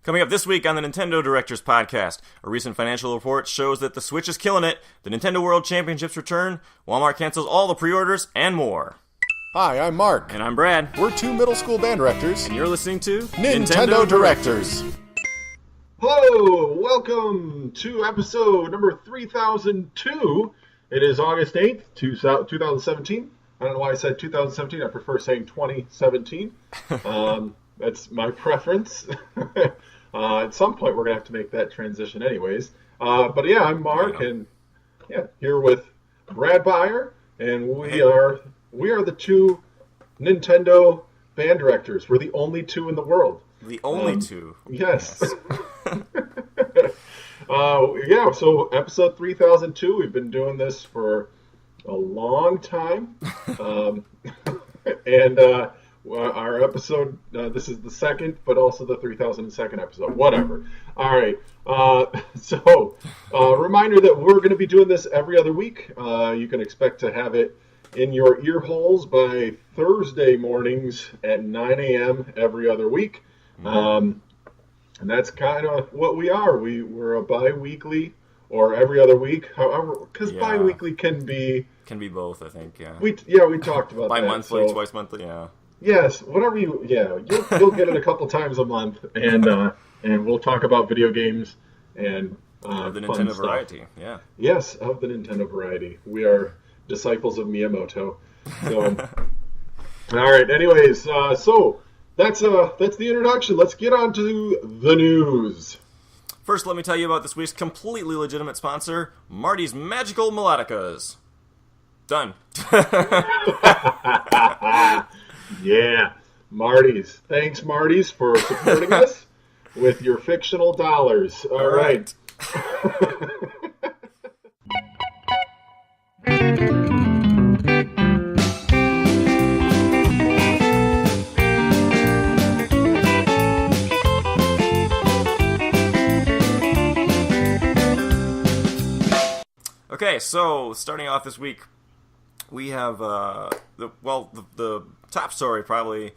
Coming up this week on the Nintendo Directors Podcast, a recent financial report shows that the Switch is killing it, the Nintendo World Championships return, Wal-Mart cancels all the pre-orders, and more. Hi, I'm Mark. And I'm Brad. We're two middle school band directors. And you're listening to Nintendo Directors. Hello, welcome to episode number 3002. It is August 8th, 2017. I don't know why I said 2017. I prefer saying 2017. That's my preference. At some point, we're going to have to make that transition anyways. But yeah, I'm Mark, and here with Brad Beyer, and we are the two Nintendo band directors. We're the only two in the world. The only two? Yes. So episode 3002, we've been doing this for a long time. Our episode, this is the second, but also the 3002nd episode. Whatever. All right. Reminder that we're going to be doing this every other week. You can expect to have it in your ear holes by Thursday mornings at 9 a.m. every other week. And that's kind of what we are. We're a bi-weekly or every other week. However, because bi-weekly can be both, I think. Yeah. We talked about bi-monthly, that. twice monthly. Yeah. Yes, whatever you'll get it a couple times a month, and we'll talk about video games and of the fun Nintendo stuff. variety. Yeah. Yes, of the Nintendo variety. We are disciples of Miyamoto. So, all right. Anyways, so that's the introduction. Let's get on to the news. First, let me tell you about this week's completely legitimate sponsor, Marty's Magical Melodicas. Done. Yeah, Marty's. Thanks, Marty's, for supporting us with your fictional dollars. All right. Okay, so starting off this week, we have the top story probably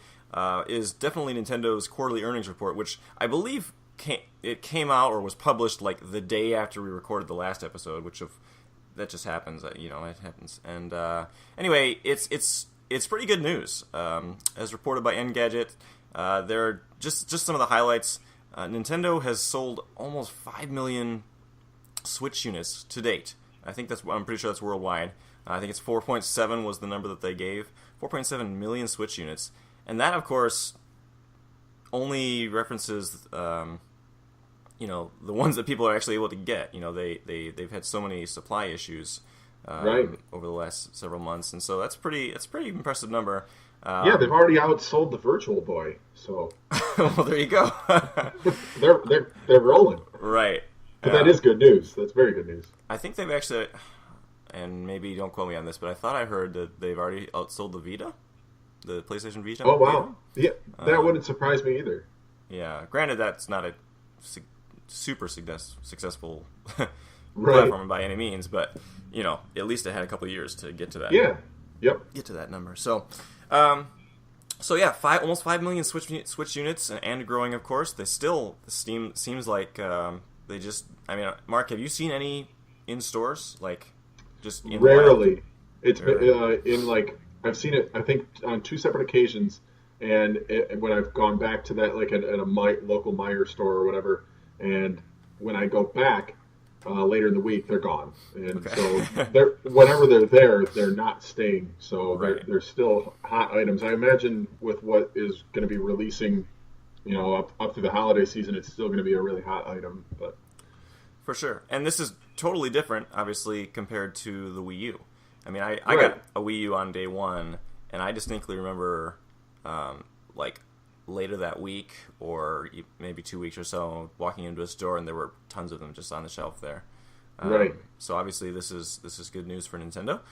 is definitely Nintendo's quarterly earnings report, which I believe came out or was published like the day after we recorded the last episode, that just happens. It happens. And anyway, it's pretty good news. As reported by Engadget, there are just some of the highlights. Nintendo has sold almost 5 million Switch units to date. I'm pretty sure that's worldwide. I think it's 4.7 was the number that they gave. 4.7 million Switch units. And that, of course, only references, the ones that people are actually able to get. They've had so many supply issues over the last several months. And so that's a pretty impressive number. They've already outsold the Virtual Boy. So well, there you go. they're rolling. Right. But that is good news. That's very good news. I think they've actually... And maybe don't quote me on this, but I thought I heard that they've already outsold the Vita, the PlayStation Vita. Oh wow! Vita. Yeah, that wouldn't surprise me either. Yeah, granted that's not a super successful platform by any means, but at least it had a couple of years to get to that. Yeah. Yep. Get to that number. So, almost 5 million Switch units and growing, of course. They still seems like they just. I mean, Mark, have you seen any in stores like? Just rarely. It's been I've seen it. I think on two separate occasions, and when I've gone back to that, like at a local Meijer store or whatever, and when I go back later in the week, they're gone, and so whenever they're there, they're not staying. So they're still hot items. I imagine with what is going to be releasing, up through the holiday season, it's still going to be a really hot item, but. For sure. And this is totally different, obviously, compared to the Wii U. I mean, I got a Wii U on day one, and I distinctly remember, later that week, or maybe 2 weeks or so, walking into a store, and there were tons of them just on the shelf there. So obviously, this is good news for Nintendo.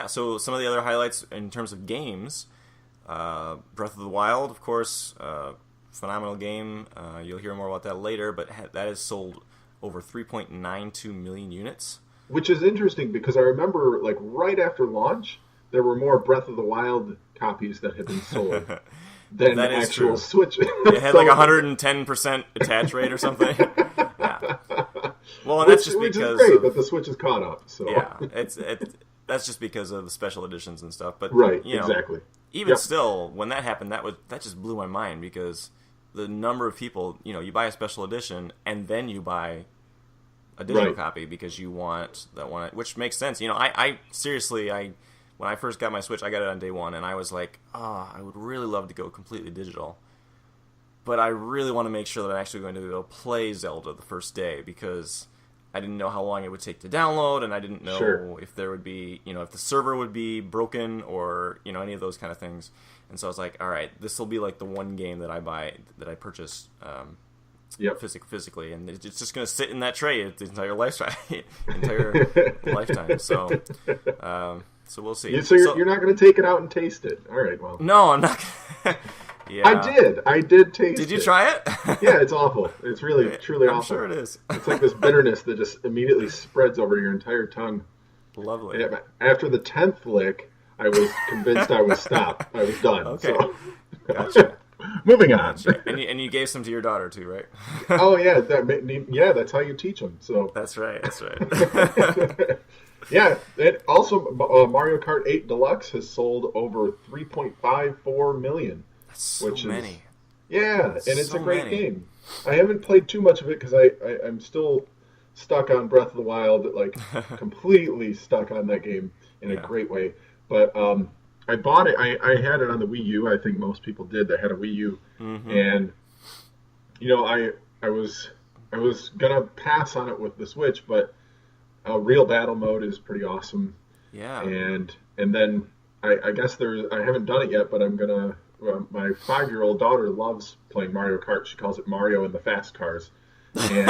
So some of the other highlights in terms of games, Breath of the Wild, of course, phenomenal game. You'll hear more about that later, but that has sold over 3.92 million units. Which is interesting because I remember, right after launch, there were more Breath of the Wild copies that had been sold. than That is actual true. Switch. It had like 110% attach rate or something. Yeah. Well, and that's just which because is great that the Switch is caught up. So yeah, that's just because of the special editions and stuff. But right, you know, exactly. Even still, when that happened, that just blew my mind because the number of people, you know, you buy a special edition and then you buy a digital copy because you want that one, which makes sense. You know, I seriously, when I first got my Switch, I got it on day one, and I was like, I would really love to go completely digital. But I really want to make sure that I'm actually going to be able to play Zelda the first day because I didn't know how long it would take to download, and I didn't know if there would be, you know, if the server would be broken or, you know, any of those kind of things. And so I was like, all right, this will be like the one game that I purchase physically, and it's just going to sit in that tray the entire lifetime. So we'll see. So you're not going to take it out and taste it. All right, well. No, I'm not. Yeah. I did taste it. Did you try it? Yeah, it's awful. It's really, truly awful. I'm sure it is. It's like this bitterness that just immediately spreads over your entire tongue. Lovely. And after the 10th lick, I was convinced I was stopped. I was done. Okay. So. Gotcha. Moving on. Gotcha. And you gave some to your daughter too, right? Oh, yeah. That's how you teach them. So. That's right. That's right. Yeah, it also Mario Kart 8 Deluxe has sold over 3.54 million. That's so many. And it's a great game. I haven't played too much of it because I'm still stuck on Breath of the Wild, like completely stuck on that game in a great way. But I bought it. I had it on the Wii U. I think most people did. That had a Wii U, and you know, I was gonna pass on it with the Switch, but real battle mode is pretty awesome. Yeah. And then I guess I haven't done it yet, but I'm gonna. My 5-year-old daughter loves playing Mario Kart. She calls it Mario and the Fast Cars. And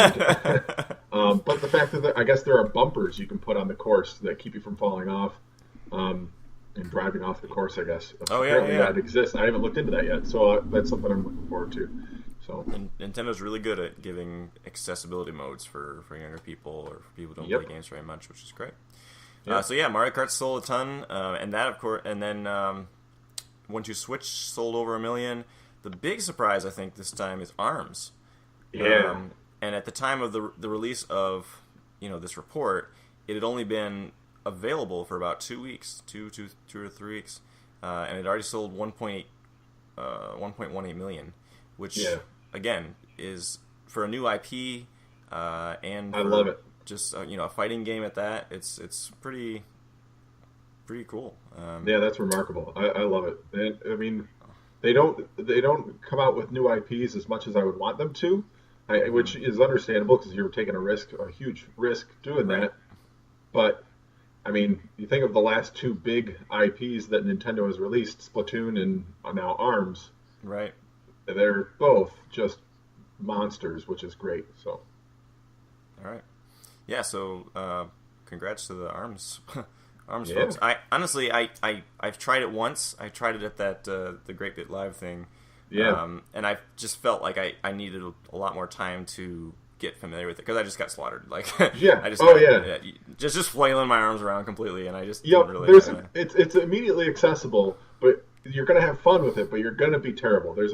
but the fact that I guess there are bumpers you can put on the course that keep you from falling off and driving off the course. I guess. Apparently that exists. I haven't looked into that yet, so that's something I'm looking forward to. So Nintendo's really good at giving accessibility modes for younger people or for people who don't play games very much, which is great. Mario Kart sold a ton, and that of course, and then once you Switch sold over 1 million. The big surprise I think this time is ARMS. Yeah. And at the time of the release of this report, it had only been available for about 2 weeks, two or 3 weeks, and it already sold 1.18 million, which again is for a new IP and I love it. Just a fighting game at that. It's pretty cool. That's remarkable. I love it. And I mean, they don't come out with new IPs as much as I would want them to, which is understandable because you're taking a huge risk doing that. But I mean, you think of the last two big IPs that Nintendo has released, Splatoon and now ARMS. Right. They're both just monsters, which is great. So. All right. Yeah. So, congrats to the ARMS. ARMS folks. I've tried it once. I tried it at that the Great Bit Live thing. Yeah. And I just felt like I needed a lot more time to get familiar with it because I just got slaughtered. Like I just just flailing my arms around completely, and I just didn't really. It's immediately accessible, but you're gonna have fun with it. But you're gonna be terrible. There's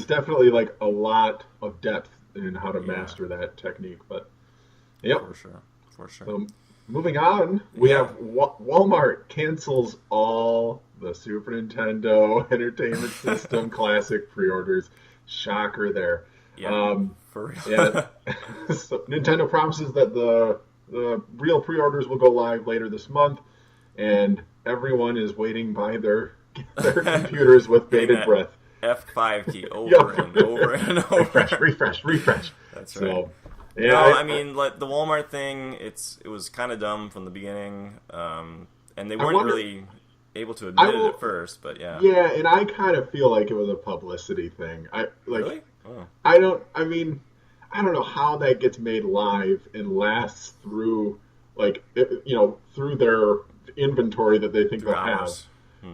definitely like a lot of depth in how to master that technique. But for sure. So, moving on, we have Wal-Mart cancels all the Super Nintendo Entertainment System Classic pre-orders. Shocker there. Yeah, for real. So Nintendo promises that the real pre-orders will go live later this month, and everyone is waiting by their computers with bated breath. F5 key over and over and over. Refresh. That's right. So, I mean, like the Walmart thing, it was kind of dumb from the beginning, and they weren't really able to admit it at first, but yeah. Yeah, and I kind of feel like it was a publicity thing. Really? Oh. I don't know how that gets made live and lasts through, through their inventory that they think they'll have.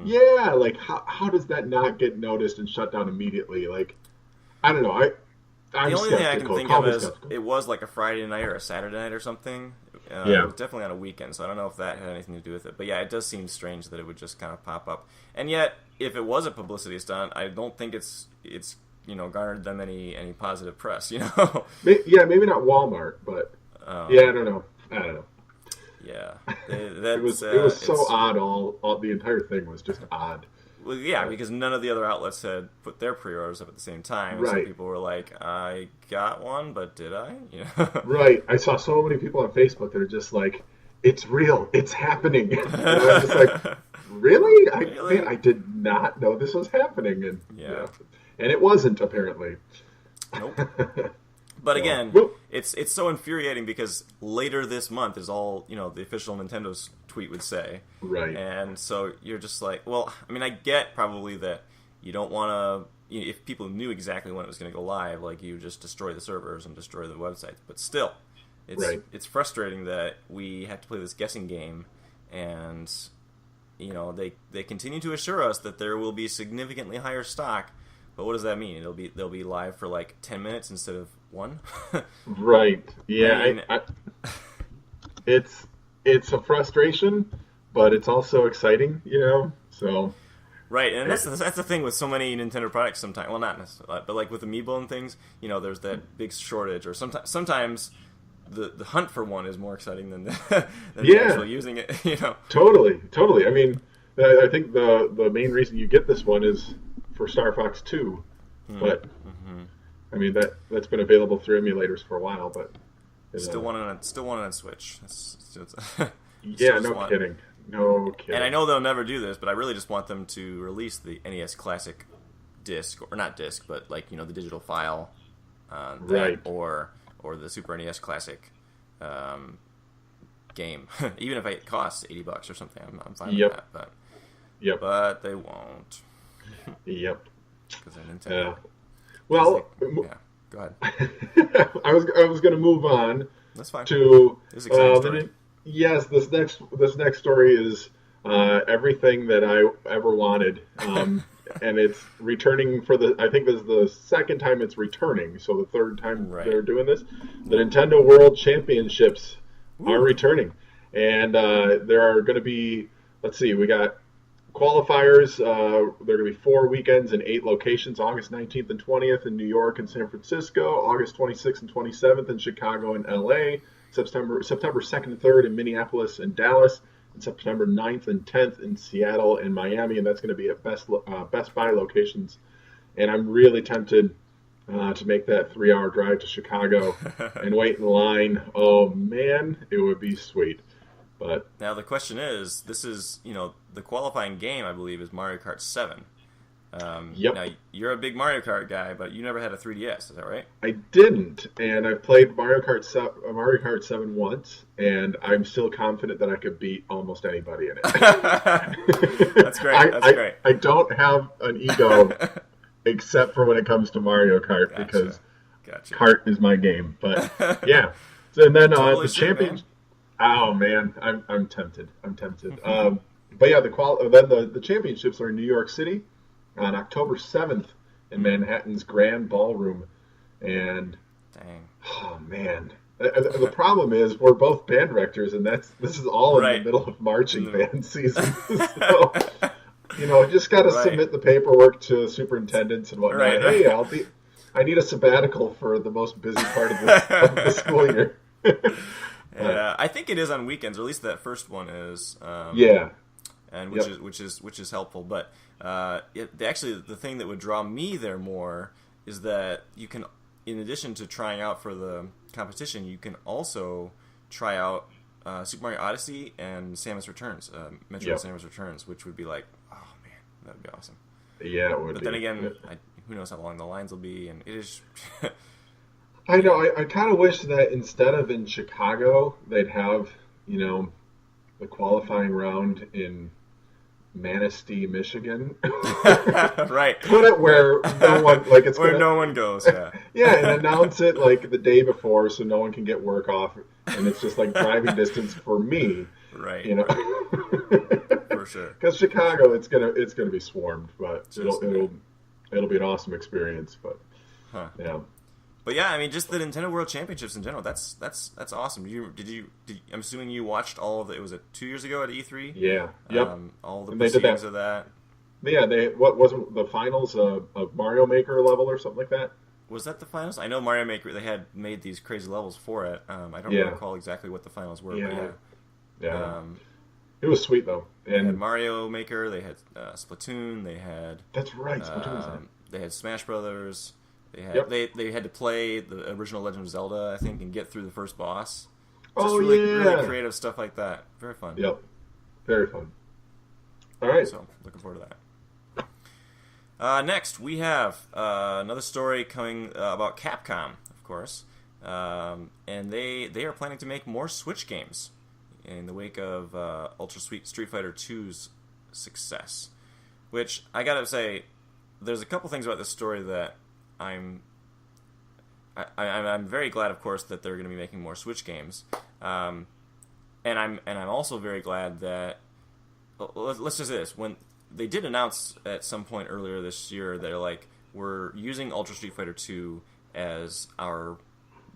Yeah, like how does that not get noticed and shut down immediately? Like, I don't know. I'm the only thing I can skeptical. think Call of me is skeptical. it was like a Friday night or a Saturday night or something. Yeah. It was definitely on a weekend, so I don't know if that had anything to do with it. But yeah, it does seem strange that it would just kind of pop up. And yet, if it was a publicity stunt, I don't think it's garnered them any positive press. Yeah, maybe not Walmart, but yeah, I don't know. Yeah, It was so odd. All the entire thing was just odd. Well, yeah, because none of the other outlets had put their pre-orders up at the same time. And Right. So people were like, "I got one, but did I?" Right. I saw so many people on Facebook that are just like, "It's real. It's happening." And I was just like, "Really? Really? Man, I did not know this was happening." And Yeah. And it wasn't, apparently. Nope. But again, Well, it's so infuriating because later this month is all the official Nintendo's tweet would say, right. and so you're just like, well, I mean, I get probably that you don't want to. If people knew exactly when it was going to go live, like you just destroy the servers and destroy the websites. But still, it's frustrating that we have to play this guessing game, and they continue to assure us that there will be significantly higher stock. But what does that mean? They'll be live for like 10 minutes instead of 1? Right. Yeah. It's a frustration, but it's also exciting, So. Right, and that's the thing with so many Nintendo products. Sometimes, well, not necessarily, but like with Amiibo and things, there's that big shortage, or sometimes the hunt for one is more exciting than actually using it. Totally. I mean, I think the main reason you get this one is for Star Fox 2, but I mean that's been available through emulators for a while, but still want it on Switch. Yeah, no kidding. And I know they'll never do this, but I really just want them to release the NES Classic disc, or not disc, but like the digital file, right, or the Super NES Classic game. Even if it costs $80 or something, I'm fine with that. But they won't. Yep. Because they're Nintendo. Well, go ahead. I was going to move on. That's fine. To this exciting story. Yes, this next story is everything that I ever wanted, and it's returning I think this is the second time it's returning, so the third time they're doing this. The Nintendo World Championships are returning, and there are going to be, let's see, we got qualifiers. There are going to be 4 weekends in 8 locations: August 19th and 20th in New York and San Francisco, August 26th and 27th in Chicago and LA, September 2nd and 3rd in Minneapolis and Dallas, and September 9th and 10th in Seattle and Miami, and that's going to be at Best Buy locations. And I'm really tempted to make that 3-hour drive to Chicago and wait in line. Oh man, it would be sweet. But now the question is, this is the qualifying game, I believe, is Mario Kart 7. Yep. Now you're a big Mario Kart guy, but you never had a 3DS, is that right? I didn't, and I've played Mario Kart 7 once, and I'm still confident that I could beat almost anybody in it. That's great. That's great. I don't have an ego except for when it comes to Mario Kart, because Kart is my game. But yeah, so, and then totally the champion. Oh man, I'm tempted. But yeah, the championships are in New York City on October 7th in Manhattan's Grand Ballroom, and oh man, the problem is we're both band directors, and this is all in the middle of marching band season. So just got to submit the paperwork to superintendents and whatnot. Hey, I need a sabbatical for the most busy part of the school year. Yeah, I think it is on weekends, or at least that first one is. And which is helpful. But actually, the thing that would draw me there more is that you can, in addition to trying out for the competition, you can also try out Super Mario Odyssey and Samus Returns, Metroid Samus Returns, which would be like, oh man, that would be awesome. Yeah, it would. But then again, who knows how long the lines will be, and it is. I know. I kind of wish that instead of in Chicago, they'd have the qualifying round in Manistee, Michigan. Right. Put it where no one no one goes. Yeah. Yeah, and announce it like the day before so no one can get work off, and it's just like driving distance for me. Right. For sure. Because Chicago, it's gonna be swarmed, but it'll be an awesome experience. But yeah. But yeah, I mean, just the Nintendo World Championships in general. That's awesome. I'm assuming you watched all of it. Was it 2 years ago at E3? Yeah. Yep. All the And they did proceedings that. of that. Yeah. What wasn't the finals of Mario Maker level or something like that? Was that the finals? I know Mario Maker. They had made these crazy levels for it. I don't Yeah. recall exactly what the finals were. Yeah. But yeah. Yeah. It was sweet though. They had And Mario Maker. They had Splatoon. They had that's right. Splatoon was in it. they had Smash Brothers. They had Yep. they had to play the original Legend of Zelda, I think, and get through the first boss. Just Oh, really yeah. creative stuff like that. Very fun. Yep. Very fun. All right. So looking forward to that. Next, we have another story coming about Capcom, of course, and they are planning to make more Switch games in the wake of Ultra Street Fighter 2's success. Which I gotta say, there's a couple things about this story that I'm very glad, of course, that they're going to be making more Switch games, and I'm also very glad that let's just say this: when they did announce at some point earlier this year, they're like, we're using Ultra Street Fighter 2 as our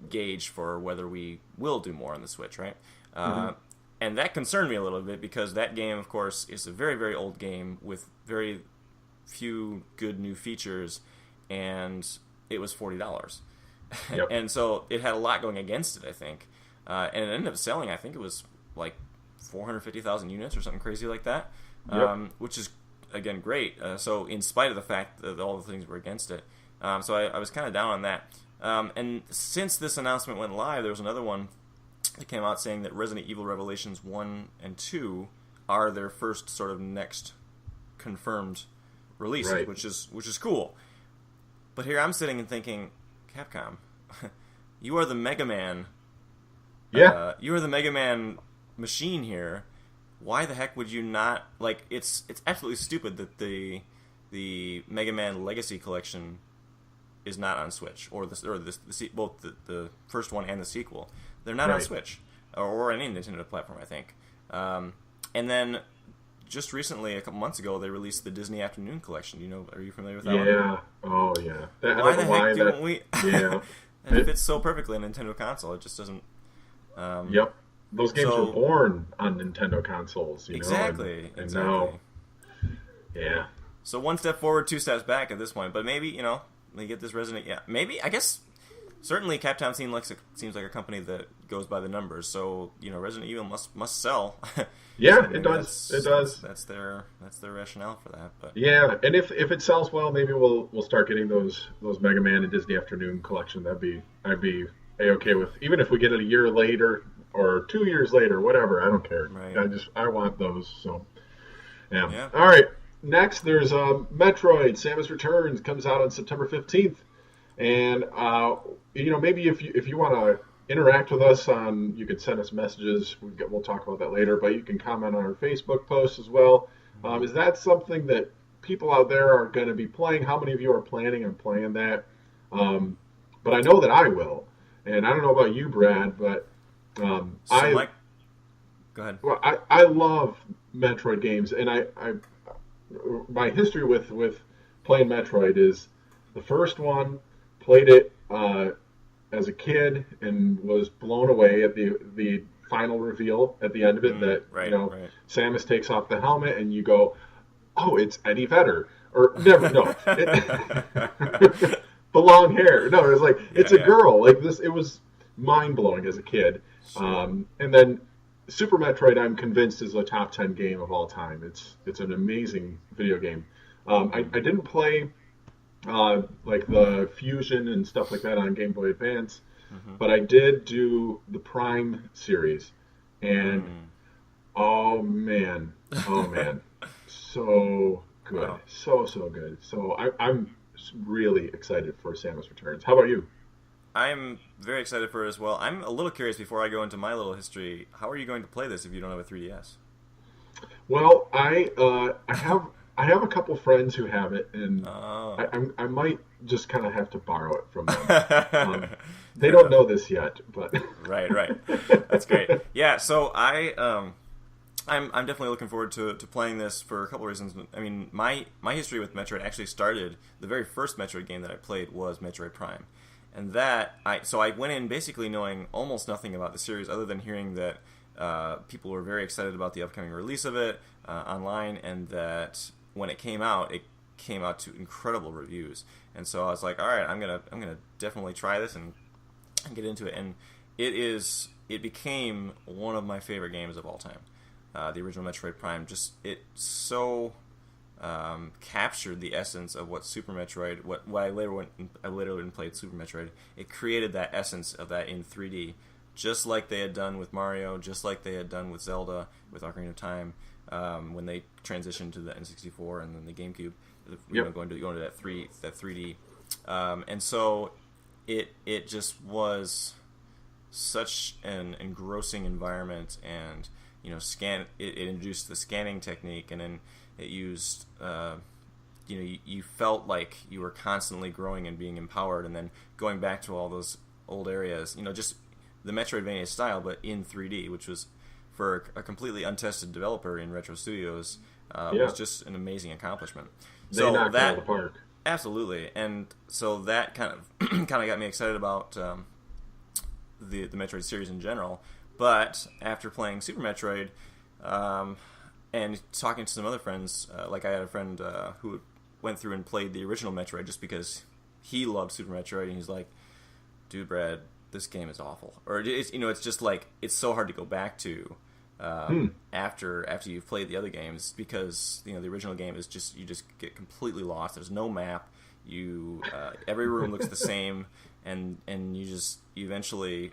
gauge for whether we will do more on the Switch, right? And that concerned me a little bit because that game, of course, is a very, very old game with very few good new features, and it was $40. Yep. And so it had a lot going against it, I think. And it ended up selling, I think it was like 450,000 units or something crazy like that, which is, again, great. So in spite of the fact that all the things were against it. So I was kind of down on that. And since this announcement went live, there was another one that came out saying that Resident Evil Revelations 1 and 2 are their first sort of next confirmed releases, Right. which is cool. But here I'm sitting and thinking, Capcom, you are the Mega Man. Yeah. You are the Mega Man machine here. Why the heck would you not like? It's absolutely stupid that the Mega Man Legacy Collection is not on Switch, or both the first one and the sequel. They're not on Right. Switch or any Nintendo platform, I think. And then just recently, a couple months ago, they released the Disney Afternoon Collection. Are you familiar with that one? Yeah. Oh, yeah. That, I Why don't the know why heck that, didn't we? Yeah. And it fits so perfectly on a Nintendo console. It just doesn't. Yep. Those games So- were born on Nintendo consoles, you know? Exactly. And exactly. now, yeah. So one step forward, two steps back at this point. But maybe they get this Resident. Yeah, maybe I guess. Certainly, Capcom seems like a company that goes by the numbers. So Resident Evil must sell. Yeah, So it maybe does. It does. That's their rationale for that. But Yeah, and if it sells well, maybe we'll start getting those Mega Man and Disney Afternoon collection. I'd be A-okay with, even if we get it a year later or 2 years later, whatever. I don't care. Right. I want those. So yeah. Yeah. All right. Next, there's Metroid Samus Returns comes out on September 15th, and maybe if you want to interact with us you could send us messages. We'll talk about that later, but you can comment on our Facebook post as well. Is that something that people out there are going to be playing? How many of you are planning on playing that? But I know that I will, and I don't know about you, Brad, but Mike, go ahead. well, I love Metroid games, and my history with playing Metroid is the first one, played it as a kid and was blown away at the final reveal at the end of it that right. Samus takes off the helmet and you go, oh, it's Eddie Vedder, or never the long hair. No, it was like it's a girl. Like this, it was mind blowing as a kid. Sure. And then Super Metroid, I'm convinced, is a top 10 game of all time. It's an amazing video game. I didn't play like the Fusion and stuff like that on Game Boy Advance, but I did do the Prime series, and oh man, so good, Wow. so good. So I'm really excited for Samus Returns. How about you? I'm very excited for it as well. I'm a little curious before I go into my little history. How are you going to play this if you don't have a 3DS? Well, I have a couple friends who have it, and Oh. I might just kind of have to borrow it from them. They don't know this yet, but Right. That's great. Yeah, so I'm definitely looking forward to playing this for a couple of reasons. I mean, my history with Metroid actually started, the very first Metroid game that I played was Metroid Prime. And that I went in basically knowing almost nothing about the series other than hearing that people were very excited about the upcoming release of it online, and that when it came out to incredible reviews. And so I was like, all right, I'm gonna definitely try this and get into it. And it became one of my favorite games of all time. The original Metroid Prime, it so captured the essence of what Super Metroid, what I later went and played Super Metroid. It created that essence of that in 3D, just like they had done with Mario, just like they had done with Zelda, with Ocarina of Time, when they transitioned to the N64 and then the GameCube, going to that 3D, and so it just was such an engrossing environment, and it introduced the scanning technique, and then it used you felt like you were constantly growing and being empowered, and then going back to all those old areas, just the Metroidvania style, but in 3D, which was, for a completely untested developer in Retro Studios, was just an amazing accomplishment. They knocked it out of the park. Absolutely, and so that kind of got me excited about the Metroid series in general. But after playing Super Metroid, and talking to some other friends, like I had a friend who went through and played the original Metroid just because he loved Super Metroid, and he's like, "Dude, Brad, this game is awful," or it's just like it's so hard to go back to after you've played the other games, because the original game is you just get completely lost. There's no map. Every room looks the same, and you eventually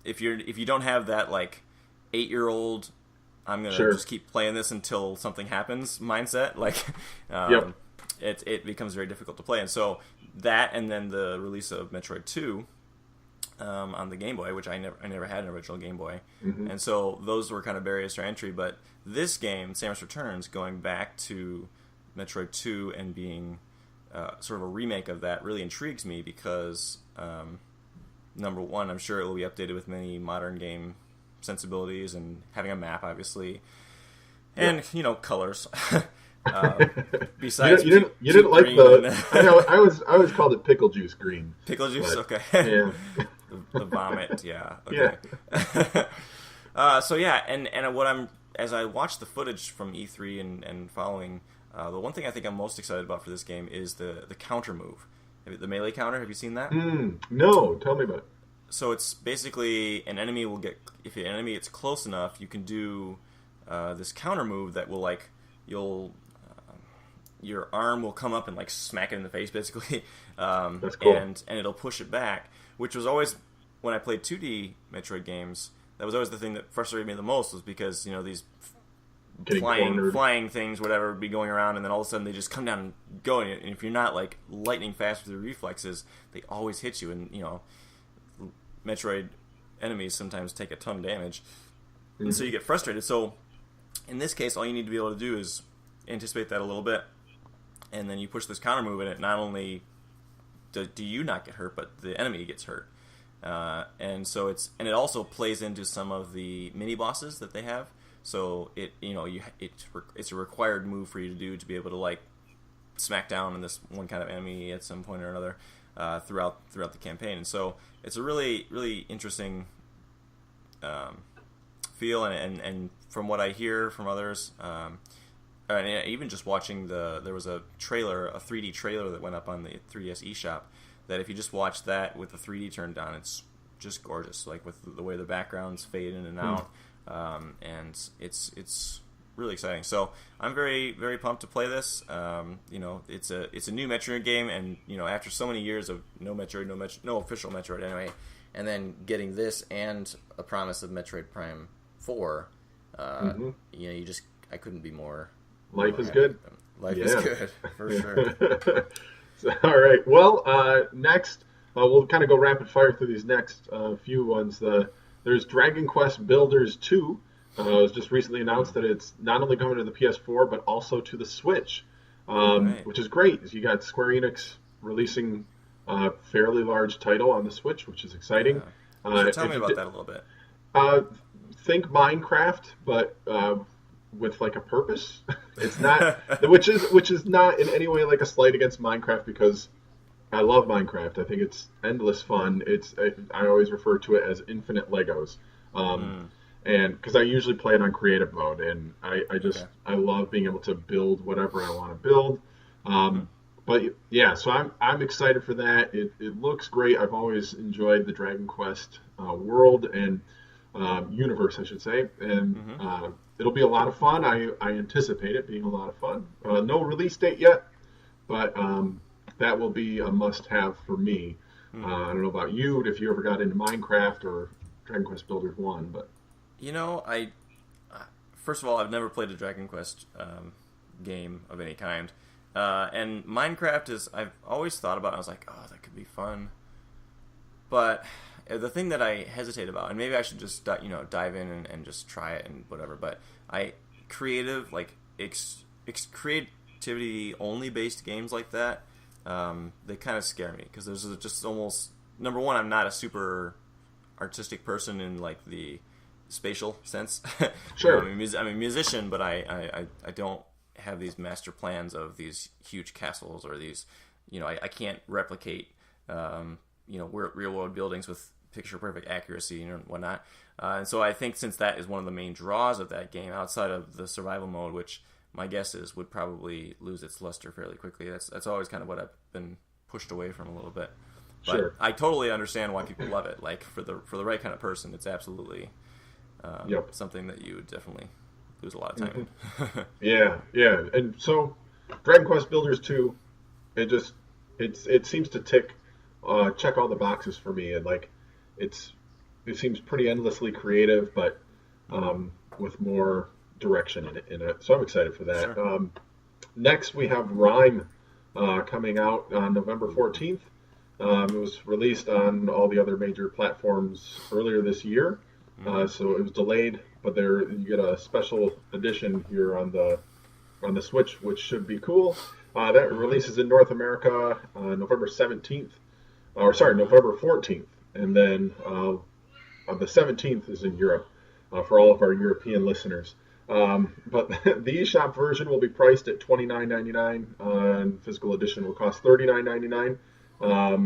if you don't have that like 8-year-old, I'm gonna just keep playing this until something happens mindset, like it becomes very difficult to play. And so that, and then the release of Metroid 2 on the Game Boy, which I never had an original Game Boy, and so those were kind of barriers to entry. But this game, Samus Returns, going back to Metroid 2 and being sort of a remake of that, really intrigues me because number one, I'm sure it will be updated with many modern game sensibilities and having a map, obviously, and colors. Besides, you didn't like the. I always called it pickle juice green. Pickle juice, but, okay. Yeah. the vomit, yeah. Okay. Yeah. So yeah, and as I watched the footage from E3 and following, the one thing I think I'm most excited about for this game is the counter move, the melee counter. Have you seen that? No, tell me about it. So it's basically if an enemy gets close enough, you can do this counter move that will your arm will come up and like smack it in the face, basically. That's cool. And it'll push it back, which was always, when I played 2D Metroid games, that was always the thing that frustrated me the most, was because these flying things, whatever, would be going around, and then all of a sudden they just come down and go, and if you're not like lightning fast with your reflexes, they always hit you, and Metroid enemies sometimes take a ton of damage, and so you get frustrated. So in this case, all you need to be able to do is anticipate that a little bit, and then you push this counter move, and it not only do you not get hurt, but the enemy gets hurt, and it also plays into some of the mini bosses that they have. So it's a required move for you to do to be able to like smack down on this one kind of enemy at some point or another throughout the campaign. And so it's a really, really interesting feel, and from what I hear from others, and even just watching there was a 3D trailer that went up on the 3DS eShop, that if you just watch that with the 3D turned on, it's just gorgeous, like with the way the backgrounds fade in and out, and it's really exciting. So I'm very, very pumped to play this. It's a new Metroid game, and after so many years of no official Metroid anyway, and then getting this and a promise of Metroid Prime 4, I couldn't be more. Life is good. Life is good, for sure. All right. Well, next we'll kind of go rapid fire through these next few ones. There's Dragon Quest Builders 2. It was just recently announced that it's not only coming to the PS4 but also to the Switch, which is great. You got Square Enix releasing a fairly large title on the Switch, which is exciting. So tell me about that a little bit. Think Minecraft, but with like a purpose. It's not, which is not in any way like a slight against Minecraft, because I love Minecraft. I think it's endless fun. I always refer to it as infinite Legos. Um, and because I usually play it on creative mode, and Okay. I love being able to build whatever I want to build. Hmm. But yeah, so I'm excited for that. It looks great. I've always enjoyed the Dragon Quest world and universe, I should say, and Hmm. it'll be a lot of fun. I anticipate it being a lot of fun. No release date yet, but that will be a must-have for me. I don't know about you, if you ever got into Minecraft or Dragon Quest Builders One, but You know, first of all, I've never played a Dragon Quest game of any kind, and Minecraft is I've always thought about. I was like, oh, that could be fun, but the thing that I hesitate about, and maybe I should just dive in and just try it and whatever. But I creative like creativity only based games like that, they kind of scare me because there's just almost number one, I'm not a super artistic person in like the spatial sense. sure. I'm a musician, but I don't have these master plans of these huge castles or these, I can't replicate, real world buildings with picture perfect accuracy and whatnot. And so I think since that is one of the main draws of that game, outside of the survival mode, which my guess is would probably lose its luster fairly quickly. That's always kind of what I've been pushed away from a little bit. But Sure. I totally understand why people love it. Like for the right kind of person, it's absolutely Yep. something that you would definitely lose a lot of time in. Yeah, yeah. And so Dragon Quest Builders 2, it seems to check all the boxes for me, and like it's it seems pretty endlessly creative, but with more direction in it. So I'm excited for that. Sure. Next we have Rhyme coming out on November 14th. It was released on all the other major platforms earlier this year, so it was delayed. But there, you get a special edition here on the Switch, which should be cool. That releases in North America November 17th, or sorry, November 14th, and then the 17th is in Europe for all of our European listeners. But the eShop version will be priced at $29.99, and physical edition will cost $39.99. But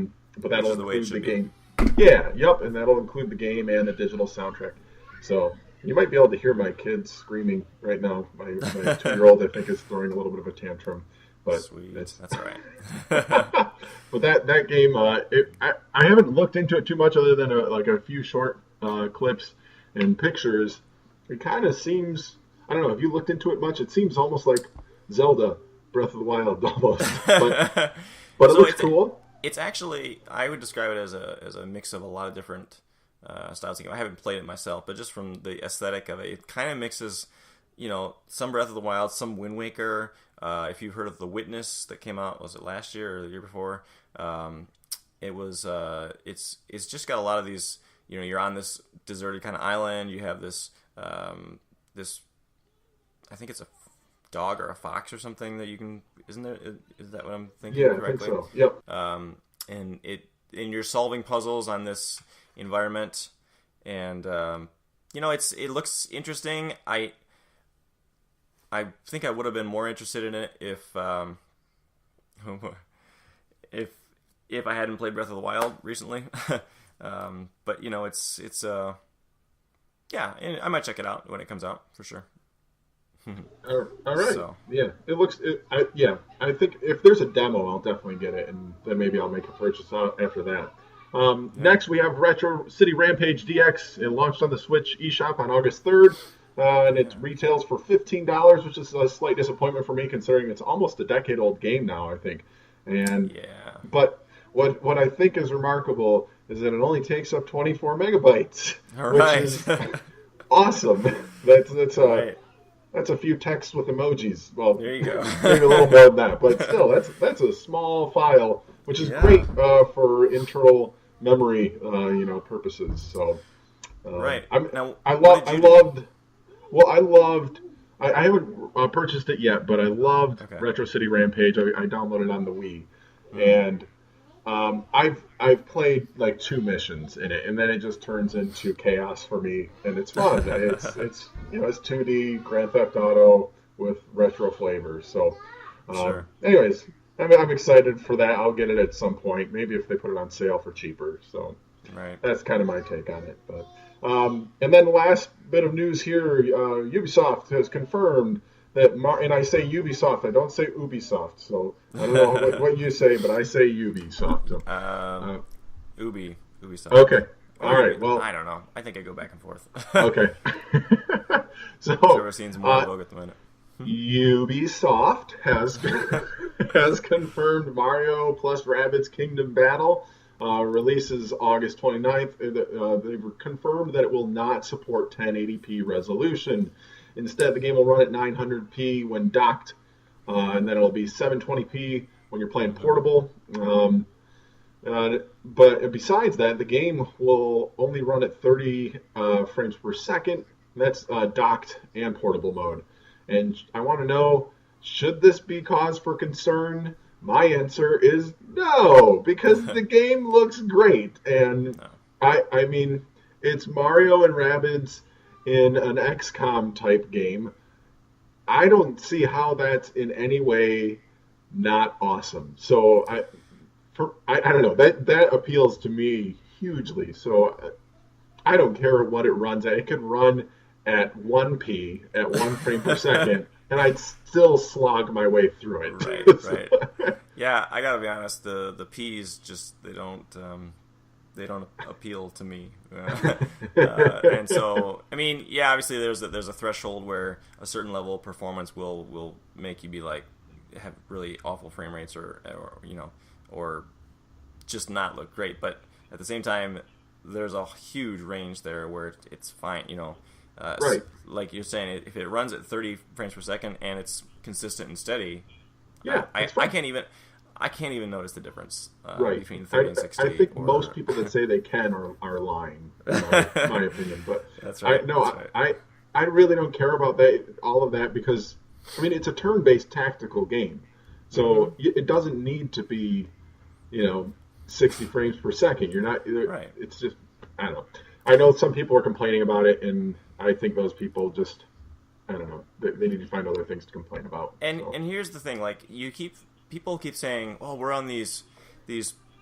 Which that'll is the way it include the should be. game. Yeah, yep, and that'll include the game and the digital soundtrack. So you might be able to hear my kids screaming right now. My 2-year-old, I think, is throwing a little bit of a tantrum. But Sweet. it's That's all right. but that game, I haven't looked into it too much other than like a few short clips and pictures. It kind of seems, I don't know, if you looked into it much, it seems almost like Zelda Breath of the Wild almost. But it So looks cool. it's actually I would describe it as a mix of a lot of different styles of game. I haven't played it myself, but just from the aesthetic of it, it kind of mixes, some Breath of the Wild, some Wind Waker. If you've heard of The Witness that came out, was it last year or the year before? It was. It's just got a lot of these. You're on this deserted kind of island. You have this. This. I think it's a dog or a fox or something that you can. Isn't there? Is that what I'm thinking Yeah, I think correctly? so. Yep. And you're solving puzzles on this environment, and it looks interesting. I think I would have been more interested in it if if if I hadn't played Breath of the Wild recently. But yeah, and I might check it out when it comes out for sure. All right. So Yeah, it looks. Yeah, I think if there's a demo, I'll definitely get it, and then maybe I'll make a purchase after that. Next, we have Retro City Rampage DX. It launched on the Switch eShop on August 3rd, and it retails for $15, which is a slight disappointment for me, considering it's almost a decade-old game now, I think. And yeah, but what I think is remarkable is that it only takes up 24 megabytes, all which right. is awesome. That's a Right. that's a few texts with emojis. Well, There you go. maybe a little more than that, but still, that's a small file, which is Yeah. great for internal memory, purposes. So, Right. I'm, Now, I what love, did I you do? loved. Well, I loved. I haven't purchased it yet, but I loved Okay. Retro City Rampage. I downloaded it on the Wii, Hmm. and I've played like 2 missions in it, and then it just turns into chaos for me, and it's fun. it's 2D Grand Theft Auto with retro flavors. So, Sure. anyways, I'm excited for that. I'll get it at some point. Maybe if they put it on sale for cheaper. So Right. that's kind of my take on it. But and then the last bit of news here: Ubisoft has confirmed that, and I say Ubisoft. I don't say Ubisoft. So I don't know what you say, but I say Ubisoft. So, Ubisoft. okay. All Or right. Well, I don't know. I think I go back and forth. okay. So Whichever seems more in vogue at the minute. Ubisoft has has confirmed Mario plus Rabbids Kingdom Battle releases August 29th. They've confirmed that it will not support 1080p resolution. Instead, the game will run at 900p when docked, and then it'll be 720p when you're playing portable. But besides that, the game will only run at 30 frames per second. That's docked and portable mode. And I want to know, should this be cause for concern? My answer is no, because the game looks great. And No. I mean, it's Mario and Rabbids in an XCOM type game. I don't see how that's in any way not awesome. So I don't know, that appeals to me hugely. So I don't care what it runs at. It could run at 1p at 1 frame per second, and I'd still slog my way through it. Right, right. Yeah, I gotta be honest. The P's just they don't appeal to me. And so, I mean, yeah, obviously there's a threshold where a certain level of performance will make you be like have really awful frame rates or just not look great. But at the same time, there's a huge range there where it's fine. Right. Like you're saying, if it runs at 30 frames per second and it's consistent and steady, Yeah, I it's fine. can't even notice the difference Right. between 30 and 60. I think most people that say they can are lying, in my opinion. But That's right. I really don't care about all of that, because I mean, it's a turn-based tactical game, so it doesn't need to be 60 frames per second. You're not. Right. It's just, I don't know. I know some people are complaining about it, and I think those people just, I don't know. They need to find other things to complain about. And here's the thing: like people keep saying, "Oh, we're on these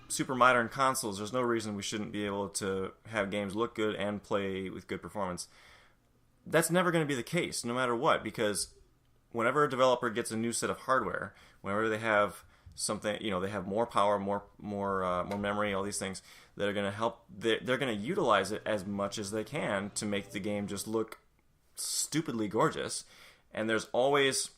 super modern consoles. There's no reason we shouldn't be able to have games look good and play with good performance." That's never going to be the case, no matter what, because whenever a developer gets a new set of hardware, whenever they have something, they have more power, more memory, all these things that are going to help. They're going to utilize it as much as they can to make the game just look stupidly gorgeous. And there's always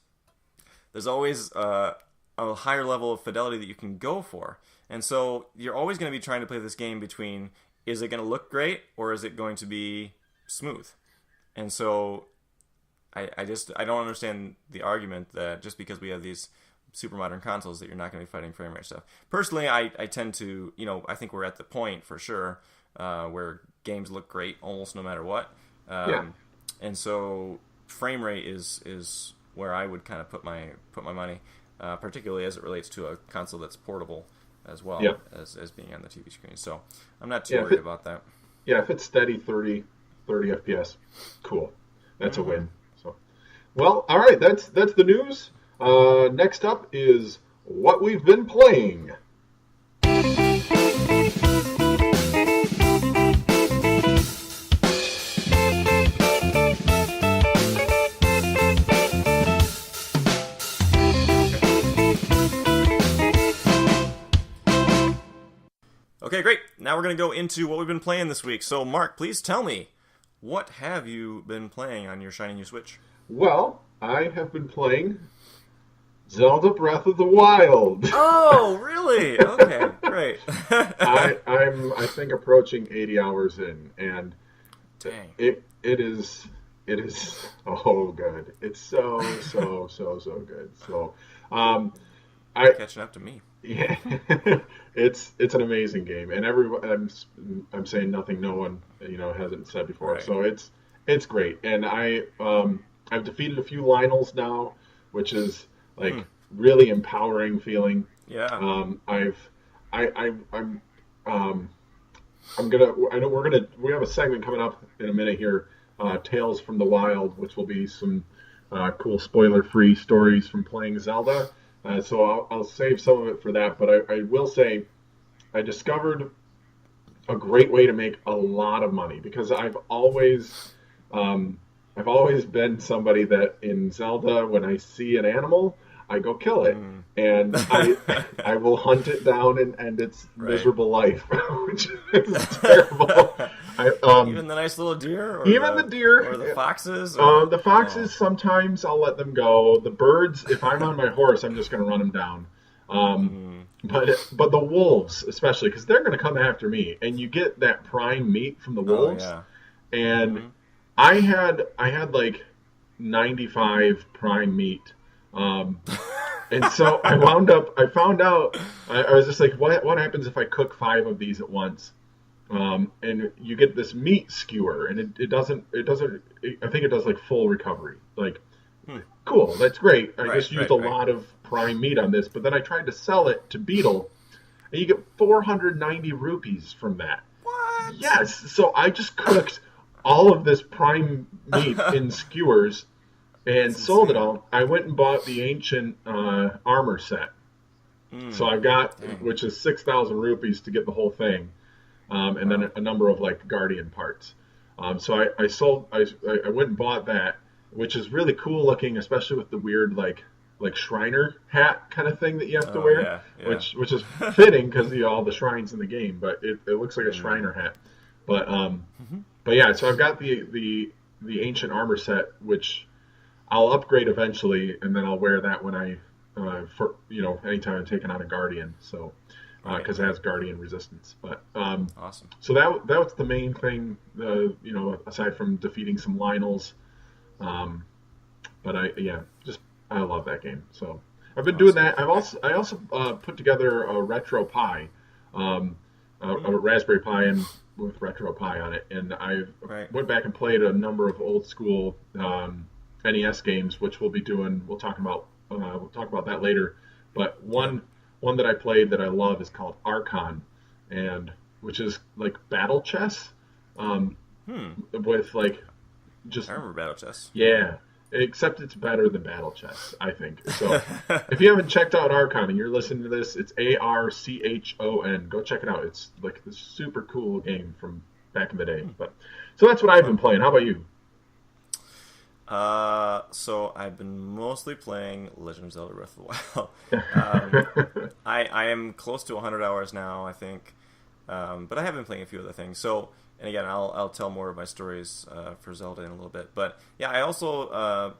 a higher level of fidelity that you can go for. And so you're always going to be trying to play this game between, is it going to look great or is it going to be smooth? And so I don't understand the argument that just because we have these super modern consoles that you're not going to be fighting frame rate stuff. Personally, I tend to, I think we're at the point for sure where games look great almost no matter what. And so frame rate is where I would kind of put my money, particularly as it relates to a console that's portable as well as being on the TV screen. So I'm not too worried about that. Yeah, if it's steady 30 FPS, cool. That's a win. So, well, all right, that's the news. Next up is what we've been playing. Okay, great. Now we're going to go into what we've been playing this week. So, Mark, please tell me, what have you been playing on your shiny new Switch? Well, I have been playing Zelda Breath of the Wild. Oh, really? Okay, great. I'm I think approaching 80 hours in, and Dang. it is so good. It's so good. So Catching up to me. yeah, it's an amazing game, and I'm saying nothing no one hasn't said before. Right. So it's great, and I've defeated a few Lionels now, which is like really empowering feeling. Yeah. I'm gonna we have a segment coming up in a minute here, Tales from the Wild, which will be some cool spoiler-free stories from playing Zelda. So I'll save some of it for that. But I will say I discovered a great way to make a lot of money because I've always been somebody that in Zelda, when I see an animal, I go kill it, and I will hunt it down and end its miserable life, which is terrible. Even the nice little deer, or even the deer, or the foxes. The foxes sometimes I'll let them go. The birds, if I'm on my horse, I'm just going to run them down. But the wolves, especially, because they're going to come after me, and you get that prime meat from the wolves, and I had like 95 prime meat. And so I found out, I was just like, what happens if I cook 5 of these at once? And you get this meat skewer, and it doesn't, I think it does like full recovery. Like, cool, that's great. I just used a lot of prime meat on this, but then I tried to sell it to Beetle, and you get 490 rupees from that. What? Yes, so I just cooked all of this prime meat in skewers and sold it all. I went and bought the ancient armor set. So I've got, which is 6,000 rupees to get the whole thing, and then a number of like Guardian parts. So I went and bought that, which is really cool looking, especially with the weird like Shriner hat kind of thing that you have to wear, which is fitting because all the shrines in the game. But it looks like a Shriner hat. But yeah, so I've got the ancient armor set, which I'll upgrade eventually, and then I'll wear that when anytime I'm taking on a Guardian. So because it has Guardian resistance. But awesome. So that was the main thing. Aside from defeating some Lionels. But I love that game. So I've been doing that. I also put together a Retro Pi, a Raspberry Pi and with Retro Pi on it, and I went back and played a number of old school NES games, which we'll be doing. We'll talk about that later. But one that I played that I love is called Archon, and which is like battle chess, with like just. I remember battle chess. Yeah. Except it's better than battle chess, I think. So if you haven't checked out Archon and you're listening to this, it's Archon. Go check it out. It's like this super cool game from back in the day. So that's what I've been playing. How about you? So I've been mostly playing Legend of Zelda Breath of the Wild. I am close to 100 hours now, I think. But I have been playing a few other things. So. And again, I'll tell more of my stories for Zelda in a little bit. But yeah, I also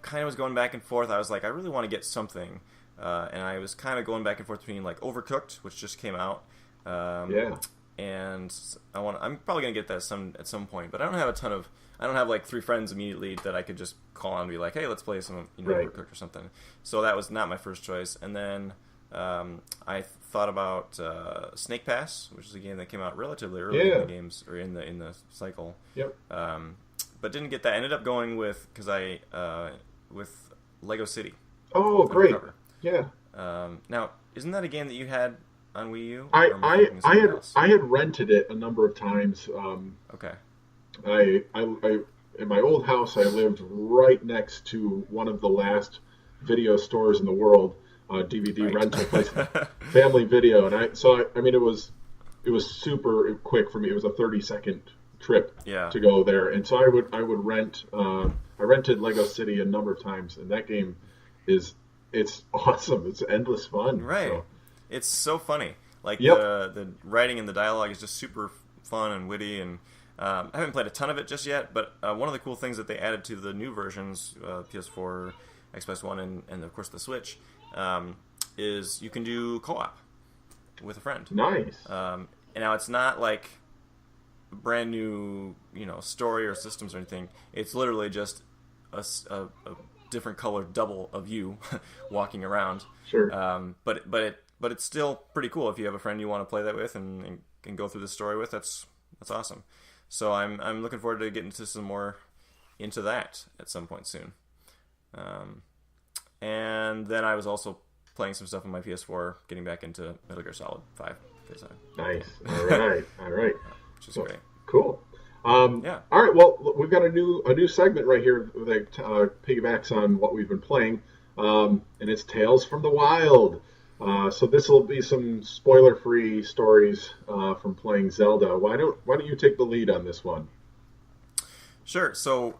kind of was going back and forth. I was like, I really want to get something. And I was kind of going back and forth between like Overcooked, which just came out. And I'm probably going to get that at some point. But I don't have like 3 friends immediately that I could just call on and be like, hey, let's play some Overcooked or something. So that was not my first choice. And then I thought about Snake Pass, which is a game that came out relatively early in the games or in the cycle. Yep. But didn't get that. I ended up going with Lego City. Oh, great! Yeah. Now, isn't that a game that you had on Wii U? I had rented it a number of times. Okay. I in my old house, I lived right next to one of the last video stores in the world. DVD rental place, Family Video, and it was super quick for me. It was a 30-second trip to go there, and so I would rent. I rented Lego City a number of times, and that game it's awesome. It's endless fun. Right, so. It's so funny. Like the writing and the dialogue is just super fun and witty, and I haven't played a ton of it just yet. But one of the cool things that they added to the new versions, PS4, Xbox One, and of course the Switch. Is you can do co-op with a friend. Nice. And now it's not like a brand new, story or systems or anything. It's literally just a different colored double of you walking around. Sure. But it's still pretty cool if you have a friend you want to play that with and go through the story with. That's awesome. So I'm looking forward to getting into that at some point soon. And then I was also playing some stuff on my PS4, getting back into Metal Gear Solid 5. Nice. All right. Which is great. Cool. All right. Well, we've got a new segment right here that piggybacks on what we've been playing. and it's Tales from the Wild. So this will be some spoiler-free stories from playing Zelda. Why don't you take the lead on this one? Sure. So,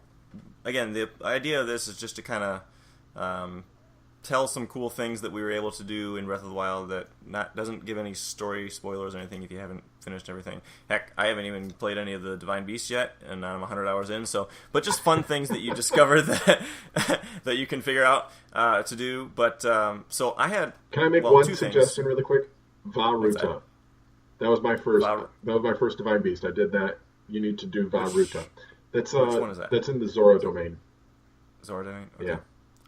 again, the idea of this is just to kind of tell some cool things that we were able to do in Breath of the Wild that doesn't give any story spoilers or anything if you haven't finished everything. Heck, I haven't even played any of the Divine Beasts yet, and I'm 100 hours in. So, but just fun things that you discover that that you can figure out to do. But so I had. Can I make one suggestion really quick? Vah-Ruta. That was my first. That was my first Divine Beast. I did that. You need to do Vah-Ruta. That's which one is that? That's in the Zora domain. Zora domain. Okay. Yeah.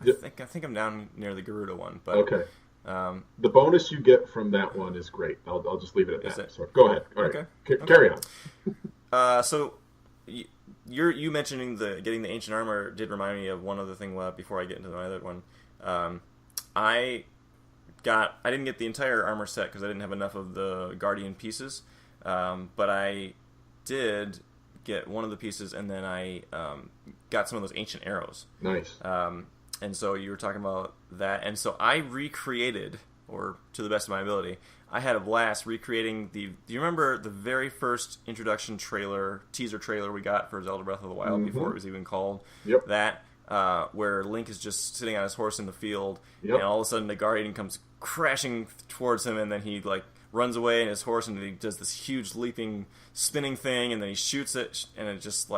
I think I'm down near the Garuda one, but okay. The bonus you get from that one is great. I'll just leave it at that. So go ahead. All right. Okay. Carry on. So you mentioning getting the ancient armor did remind me of one other thing before I get into my other one. I didn't get the entire armor set because I didn't have enough of the Guardian pieces, but I did get one of the pieces, and then I got some of those ancient arrows. Nice. And so you were talking about that, and so I recreated, or to the best of my ability, I had a blast recreating do you remember the very first introduction teaser trailer we got for Zelda Breath of the Wild before it was even called? Yep. That, where Link is just sitting on his horse in the field, and all of a sudden the Guardian comes crashing towards him, and then he, runs away in his horse, and he does this huge leaping, spinning thing, and then he shoots it, and it's just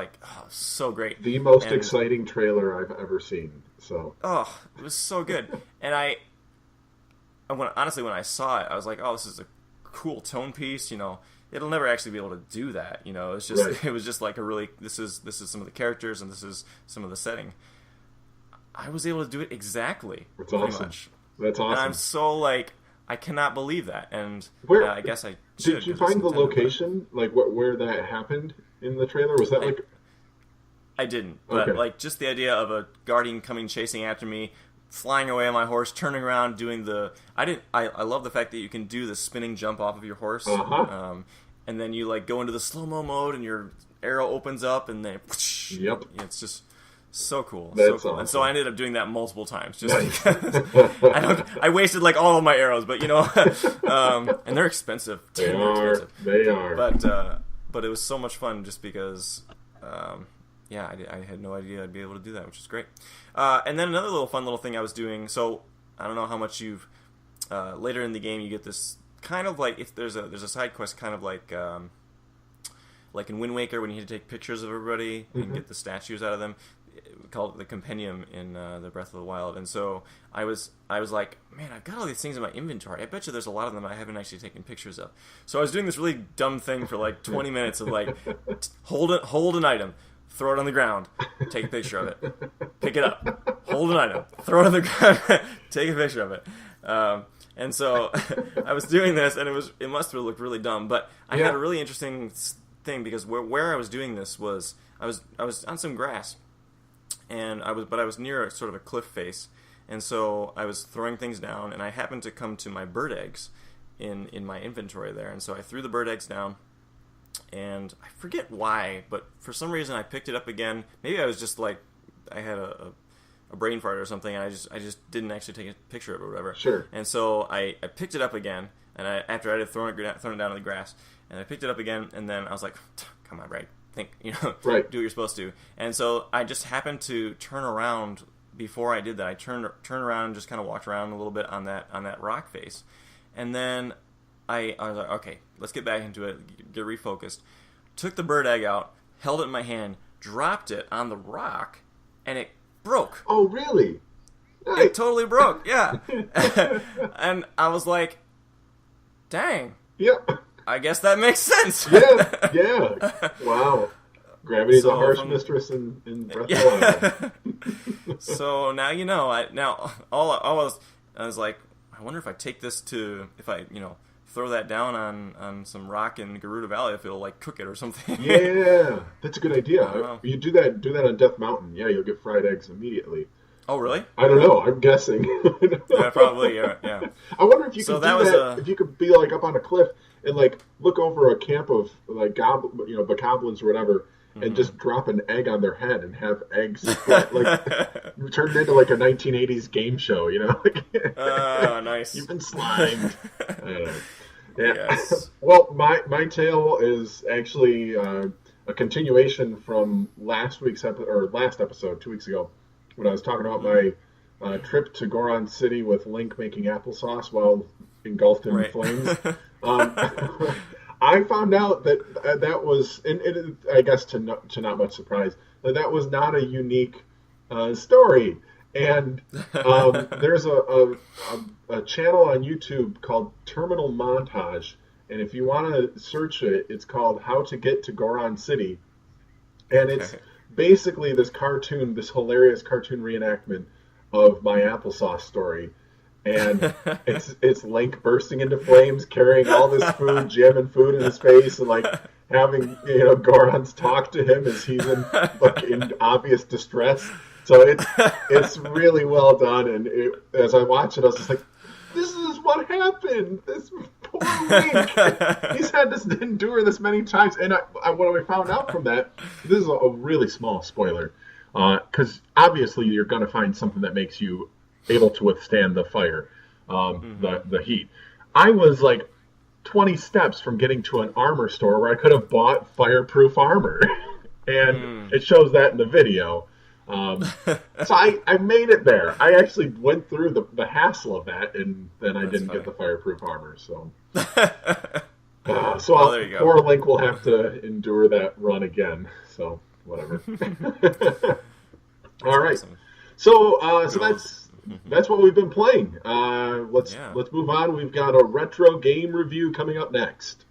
so great. The most exciting trailer I've ever seen. So. Oh, it was so good. And honestly, when I saw it, I was like, oh, this is a cool tone piece. It'll never actually be able to do that. It's just It was just like this is some of the characters, and this is some of the setting. I was able to do it exactly. That's awesome. Much. That's awesome. And I'm so I cannot believe that, and I guess I should. Did you find the location, where that happened in the trailer? Was that I didn't, but just the idea of a Guardian coming chasing after me, flying away on my horse, turning around, doing the. I love the fact that you can do the spinning jump off of your horse, and then you go into the slow mo mode, and your arrow opens up, and then yep, it's just. So cool. That's so cool. Awesome. And so I ended up doing that multiple times just because I wasted all of my arrows, but and they're expensive. They are. But it was so much fun just because I had no idea I'd be able to do that, which is great. And then another fun little thing I was doing, so I don't know how much you've later in the game you get this kind of if there's a side quest kind of like in Wind Waker when you had to take pictures of everybody and get the statues out of them. We call it the compendium in the Breath of the Wild, and so I was like, man, I've got all these things in my inventory. I bet you there's a lot of them I haven't actually taken pictures of. So I was doing this really dumb thing for 20 minutes of hold an item, throw it on the ground, take a picture of it, pick it up, hold an item, throw it on the ground, take a picture of it. And so I was doing this, and it must have looked really dumb, but I had a really interesting thing because where I was doing this was I was on some grass. And I was near a sort of a cliff face, and so I was throwing things down, and I happened to come to my bird eggs in my inventory there, and so I threw the bird eggs down, and I forget why, but for some reason I picked it up again. Maybe I was just I had a brain fart or something, and I just didn't actually take a picture of it or whatever. Sure. And so I picked it up again, and after I had thrown it down in the grass, and I picked it up again, and then I was like, come on, Brad. Think, right. Do what you're supposed to. And so I just happened to turn around before I did that. I turned around and just kind of walked around a little bit on that rock face. And then I was like, okay, let's get back into it, get refocused. Took the bird egg out, held it in my hand, dropped it on the rock, and it broke. Oh, really? Nice. It totally broke, yeah. And I was like, dang. Yep. I guess that makes sense. Yeah. Wow. Gravity's a harsh mistress in Breath of the Wild. So now you know. I was like, I wonder if I take this if I throw that down on some rock in Garuda Valley, if it'll cook it or something. Yeah, that's a good idea. You do that on Death Mountain. Yeah, you'll get fried eggs immediately. Oh, really? I don't know. I'm guessing. Yeah, probably. Yeah. I wonder if you could if you could be up on a cliff and look over a camp of bokoblins or whatever, and just drop an egg on their head and have eggs split, like turn it into like a 1980s game show, you know? Oh, nice. You've been slimed. I don't know. Yeah. Yes. Well, my tale is actually a continuation from last episode 2 weeks ago, when I was talking about my trip to Goron City with Link making applesauce while engulfed in flames. I found out that was, and I guess to not much surprise, that was not a unique story. And there's a channel on YouTube called Terminal Montage, and if you want to search it, it's called How to Get to Goron City, and it's basically this hilarious cartoon reenactment of my applesauce story. And it's Link bursting into flames, carrying all this food, jamming food in his face, and like having Gorons talk to him as he's in obvious distress. So it's really well done, and as I watched it, I was just like, "This is what happened. This poor Link. He's had to endure this many times." And what I found out from that, this is a really small spoiler, because obviously you're going to find something that makes you able to withstand the fire, the heat. I was like 20 steps from getting to an armor store where I could have bought fireproof armor, and it shows that in the video. So I made it there. I actually went through the hassle of that, and then I didn't get the fireproof armor. So, poor Link will have to endure that run again. So whatever. All right. Awesome. So that's what we've been playing. Let's move on. We've got a retro game review coming up next.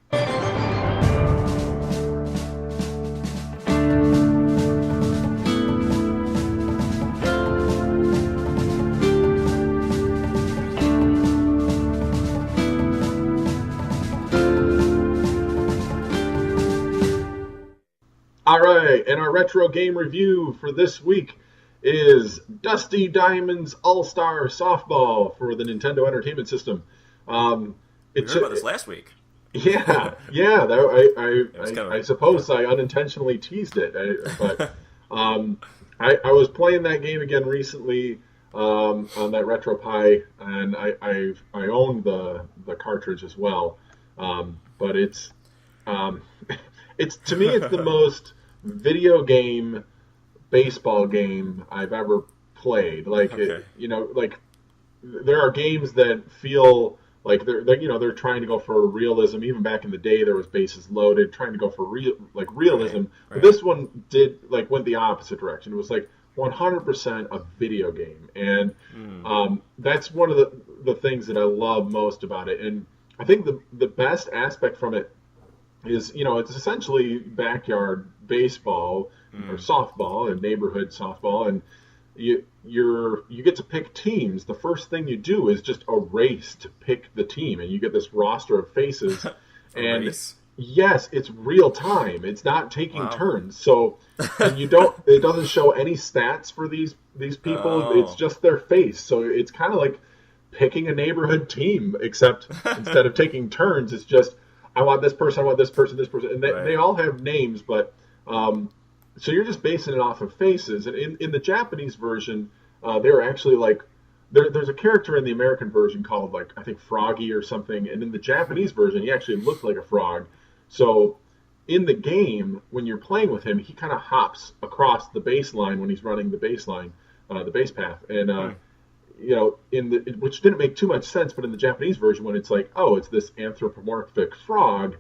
All right, and our retro game review for this week is Dusty Diamond's All-Star Softball for the Nintendo Entertainment System. We heard about this last week. Yeah. I suppose I unintentionally teased it, but I was playing that game again recently on that RetroPie, and I own the cartridge as well. But it's to me it's the most video game baseball game I've ever played. Like there are games that feel like they're trying to go for realism. Even back in the day, there was bases loaded, trying to go for realism. Right. But this one went the opposite direction. It was like 100% a video game, and that's one of the things that I love most about it. And I think the best aspect from it is, it's essentially backyard baseball or softball and neighborhood softball, and you get to pick teams. The first thing you do is just a race to pick the team, and you get this roster of faces. And yes, it's real time. It's not taking turns. So and it doesn't show any stats for these people. It's just their face. So it's kind of like picking a neighborhood team, except instead of taking turns, it's just, I want this person, I want this person, this person. And they all have names, but so you're just basing it off of faces. And in the Japanese version, they're actually like, there's a character in the American version called, I think Froggy or something. And in the Japanese version, he actually looked like a frog. So in the game, when you're playing with him, he kind of hops across the baseline when he's running the baseline, the base path. And, which didn't make too much sense, but in the Japanese version, when it's like, oh, it's this anthropomorphic frog,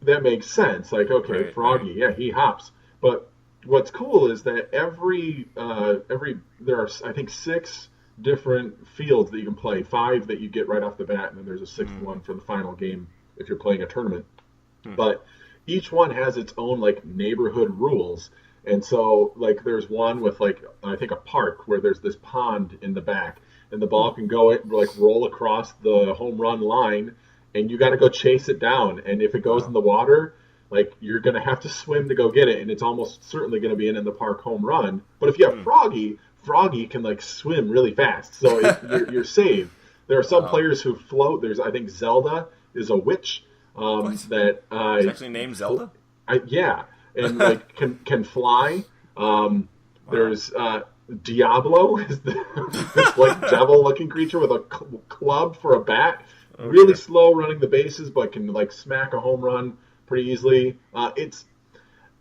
that makes sense. Like, okay, Froggy, yeah, he hops. But what's cool is that there are, I think, 6 different fields that you can play. 5 that you get right off the bat, and then there's a 6th one for the final game if you're playing a tournament. But each one has its own neighborhood rules. And so there's one with I think a park where there's this pond in the back, and the ball can go roll across the home run line, and you got to go chase it down. And if it goes in the water, you're going to have to swim to go get it, and it's almost certainly going to be an in the park home run. But if you have Froggy can swim really fast, so you're saved. There are some players who float. There's, I think, Zelda is a witch It's actually named Zelda? Yeah. and like can fly. There's Diablo is this like devil-looking creature with a club for a bat. Okay. Really slow running the bases, but can like smack a home run pretty easily. It's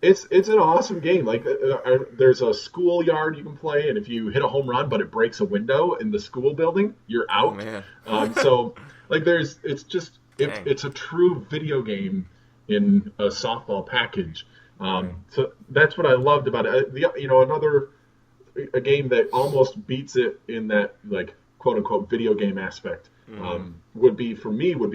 an awesome game. Like there's a schoolyard you can play, and if you hit a home run, but it breaks a window in the school building, you're out. Oh, man. So like it's a true video game in a softball package. So that's what I loved about it. A game that almost beats it in that like quote unquote video game aspect would be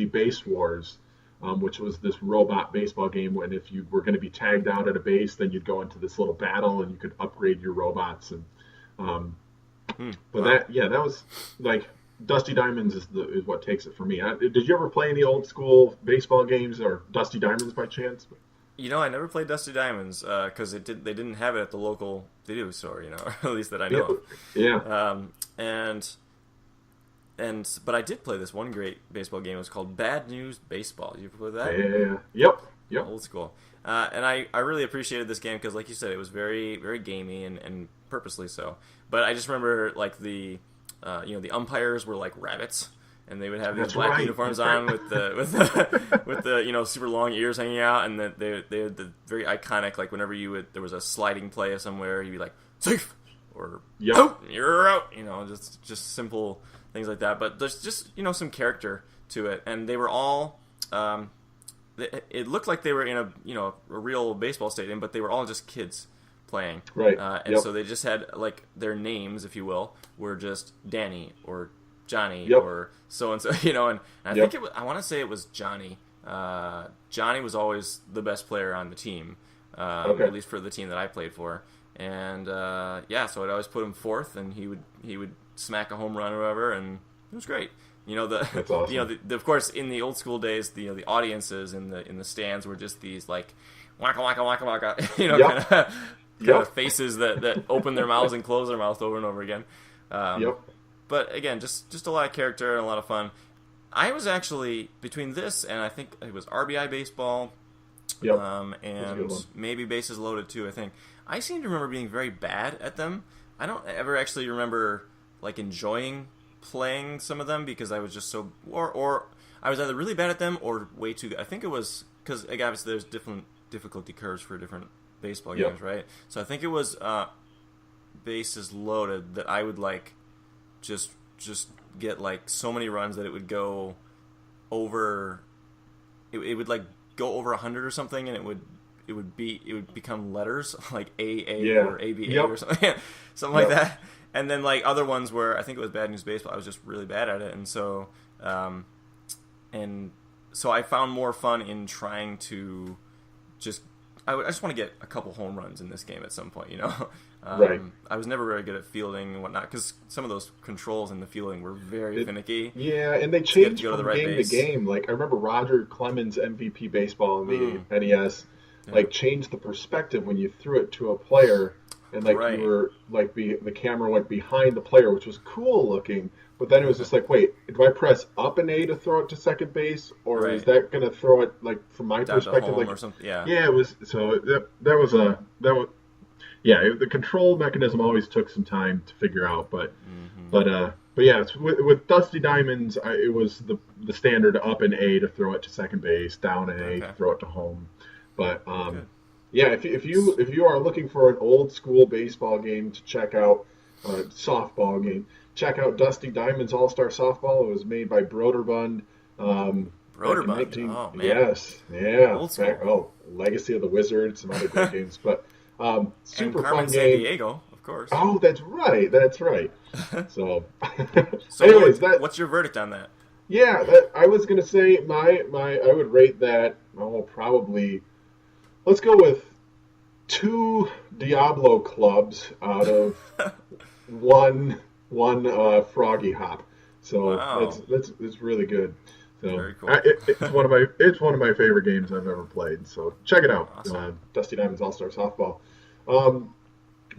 Base Wars, which was this robot baseball game when if you were going to be tagged out at a base, then you'd go into this little battle and you could upgrade your robots that was like Dusty Diamonds is what takes it for me. Did you ever play any old school baseball games or Dusty Diamonds by chance? I never played Dusty Diamonds because they didn't have it at the local video store, at least that I know of. Yeah. But I did play this one great baseball game. It was called Bad News Baseball. Did you ever play that? Yeah. Yep. Old school. And I really appreciated this game because, like you said, it was very, very gamey and purposely so. But I just remember like the umpires were like rabbits. And they would have these black uniforms on with the super long ears hanging out, and they had the very iconic like whenever there was a sliding play somewhere, you'd be like safe or out, you're out, just simple things like that. But there's just some character to it, and they were all it looked like they were in a real baseball stadium, but they were all just kids playing, right? So they just had like their names, if you will, were just Danny or Johnny or so and so, and I think I want to say it was Johnny. Johnny was always the best player on the team, at least for the team that I played for. And so I'd always put him fourth, and he would smack a home run or whatever, and it was great. That's awesome. Of course, in the old school days, the audiences in the stands were just these like waka waka waka waka, kind of faces that open their mouths and close their mouths over and over again. But again, just a lot of character and a lot of fun. I was actually, between this and I think it was RBI Baseball, and maybe Bases Loaded too, I think. I seem to remember being very bad at them. I don't ever actually remember like enjoying playing some of them because I was just so... Or I was either really bad at them or way too good. I think it was... Because obviously there's different difficulty curves for different baseball games, right? So I think it was Bases Loaded that I would like... just get like so many runs that it would go over it would like go over 100 or something, and it would become letters like AA or ABA or something like that. And then like other ones where I think it was Bad News Baseball, I was just really bad at it, and so I found more fun in trying to I just want to get a couple home runs in this game at some point, Right. I was never very good at fielding and whatnot because some of those controls in the fielding were very finicky. Yeah, and they changed from game to game. Like I remember Roger Clemens' MVP baseball in the NES, changed the perspective when you threw it to a player, and you were the camera went behind the player, which was cool looking. But then it was just like, wait, do I press up an A to throw it to second base, or is that going to throw it from my down perspective, to home or something? Yeah, it was. So that was. The control mechanism always took some time to figure out, but yeah, with Dusty Diamonds, it was the standard up an A to throw it to second base, down an A to throw it to home. But if you are looking for an old school baseball game to check out, softball game, check out Dusty Diamonds All-Star Softball. It was made by Broderbund. Broderbund. Oh man. Yes, yeah. Old school. Legacy of the Wizard, some other great games, but. Super and Carmen fun game. San Diego, of course. Oh, that's right. So, so anyways, what's your verdict on that? Yeah, I was gonna say I would rate that. Probably. Let's go with 2 Diablo clubs out of one Froggy Hop. So that's really good. So very cool. It's one of my favorite games I've ever played. So check it out. Awesome. Dusty Diamonds All-Star Softball.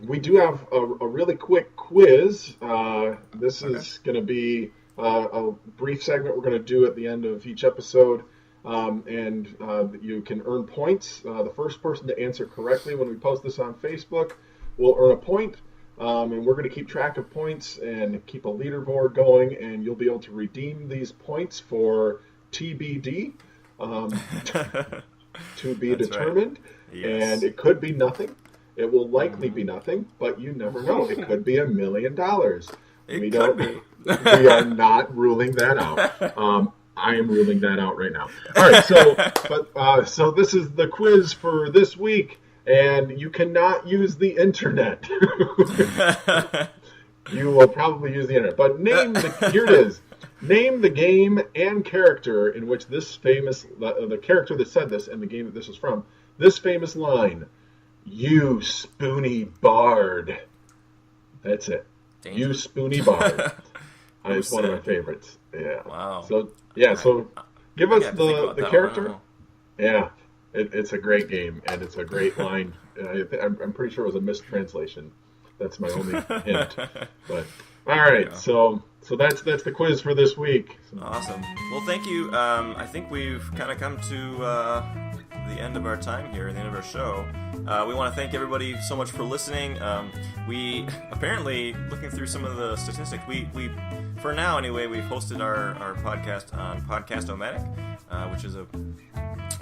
We do have a really quick quiz. This is going to be a brief segment we're going to do at the end of each episode. and you can earn points. The first person to answer correctly when we post this on Facebook will earn a point. And we're going to keep track of points and keep a leaderboard going, and you'll be able to redeem these points for TBD, to be That's determined. Right. Yes. And it could be nothing. It will likely be nothing, but you never know. It could be $1 million. It could be. We are not ruling that out. I am ruling that out right now. All right, so this is the quiz for this week. And you cannot use the internet. You will probably use the internet. But here it is. Name the game and character in which this famous, the character that said this and the game that this is from, this famous line, "You spoony bard." That's it. Dangerous. You spoony bard. It's one of my favorites. Yeah. Wow. So give us the character. Yeah. It's a great game, and it's a great line. I'm pretty sure it was a mistranslation. That's my only hint. But all right, so that's the quiz for this week. Awesome. Well, thank you. I think we've kind of come to the end of our time here, the end of our show. We want to thank everybody so much for listening. We apparently, looking through some of the statistics, we for now anyway, we've hosted our podcast on Podcast-O-Matic, which is a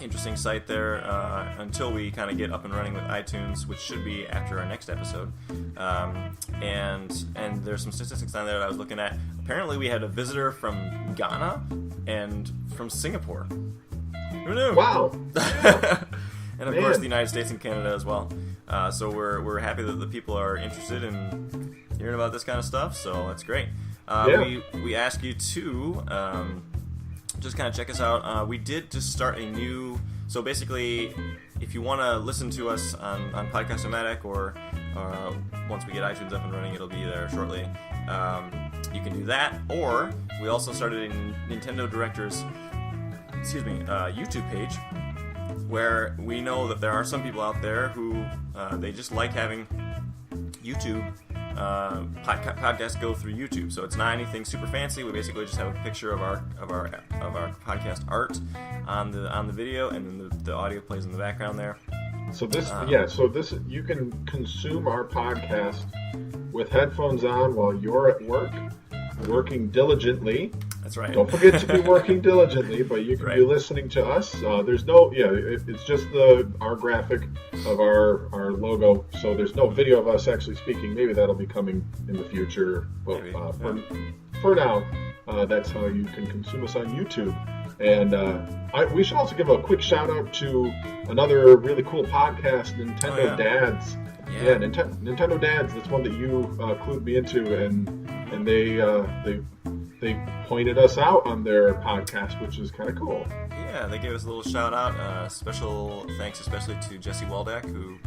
interesting site there until we kind of get up and running with iTunes, which should be after our next episode. And there's some statistics on there that I was looking at. Apparently, we had a visitor from Ghana and from Singapore. Who knew? Wow! And of course, the United States and Canada as well. So we're happy that the people are interested in hearing about this kind of stuff. So that's great. We ask you to. Just kind of check us out. We did just start a new... So basically, if you want to listen to us on Podcast-O-Matic, or once we get iTunes up and running, it'll be there shortly. You can do that. Or we also started a Nintendo Director's YouTube page, where we know that there are some people out there who they just like having YouTube podcasts go through YouTube. So it's not anything super fancy. We basically just have a picture of our podcast art on the video, and then the audio plays in the background there. So this you can consume our podcast with headphones on while you're at work, working diligently. That's right. Don't forget to be working diligently, but you can be listening to us. There's no, it's just our graphic of our logo. So there's no video of us actually speaking. Maybe that'll be coming in the future. But for now, that's how you can consume us on YouTube. And we should also give a quick shout out to another really cool podcast, Nintendo Dads. Yeah, Nintendo Dads. That's one that you clued me into, and they pointed us out on their podcast, which is kind of cool. Yeah, they gave us a little shout out. Special thanks especially to Jesse Waldeck, who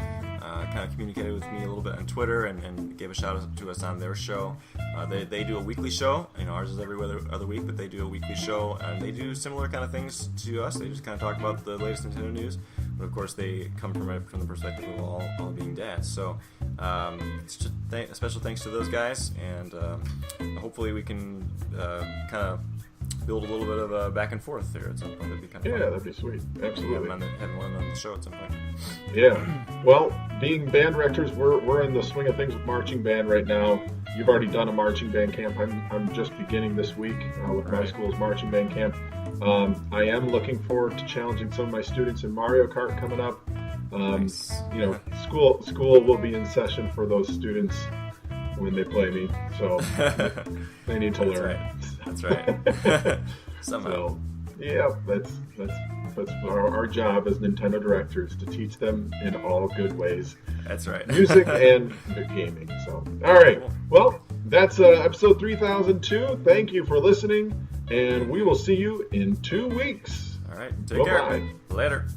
kind of communicated with me a little bit on Twitter and gave a shout out to us on their show. They do a weekly show. Ours is every other week, but they do a weekly show, and they do similar kind of things to us. They just kind of talk about the latest Nintendo news, but of course they come from the perspective of all being dads. So it's just a special thanks to those guys, and hopefully we can kind of build a little bit of a back and forth there at some point. That'd be kind of fun. Yeah, that'd be sweet. Absolutely. Having one on the show at some point. Yeah. Well, being band directors, we're in the swing of things with marching band right now. You've already done a marching band camp. I'm just beginning this week with my school's marching band camp. I am looking forward to challenging some of my students in Mario Kart coming up. Nice. School will be in session for those students when they play me, so they need to learn. That's right. Somehow. So, yeah, that's our job as Nintendo directors, to teach them in all good ways. That's right. Music and gaming. So, all right. Cool. Well, that's episode 3002. Thank you for listening, and we will see you in 2 weeks. All right. Take care. Bye. Later.